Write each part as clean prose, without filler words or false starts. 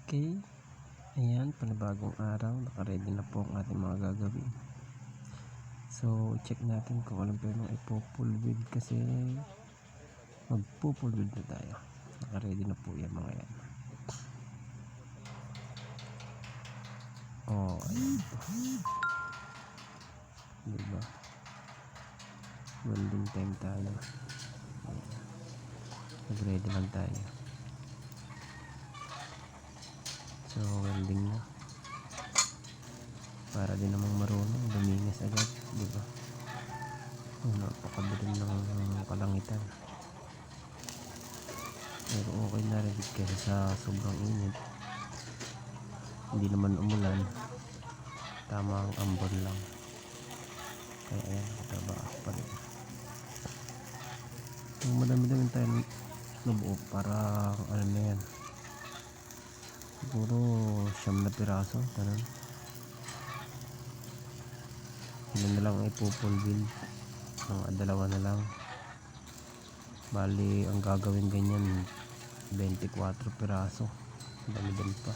Okay, ayan, panibagong araw, nakaready na po ang ating mga gagawin. So check natin kung alam pa yung ipopulwid kasi magpupulwid na tayo. Nakaready na po yan mga yan. Oh, ayan po, diba, welding time tayo. Nag-ready lang tayo. So welding na para din namang marunong luminis agad, diba? Napakabilin ng kalangitan, pero okay na rin kasi sa sobrang init. Hindi naman umulan, tamang ambon lang, kaya ayan, trabaho pa rin. Kung madami-dami tayo nabuo, para ano na yan, siguro 9 na piraso, ganun. Ilan na lang ipupulbil, mga 2 na lang. Bali ang gagawin ganyan 24 piraso, dami-dami pa.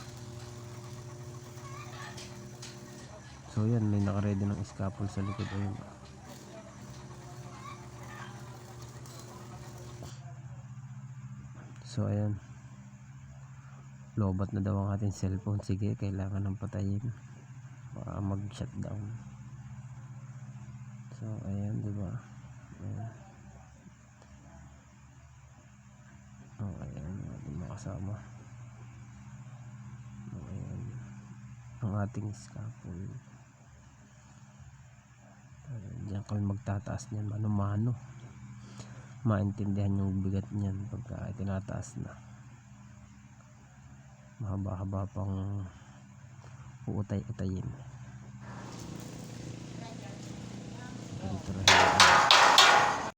So yan, may nakaready ng scaffold sa likod. Ayun, so ayan, lobat na daw ang ating cellphone. Sige, kailangan ng patayin baka mag shutdown. So ayan, diba, ayan. Oh, ayan, ating makasama. Oh, ayan, ang ating scaffold. Diyan kami magtataas niyan, mano-mano. Maintindihan yung bigat niyan pagka tinataas na. Mahaba-haba pang uutay-utayin. Ganito rin.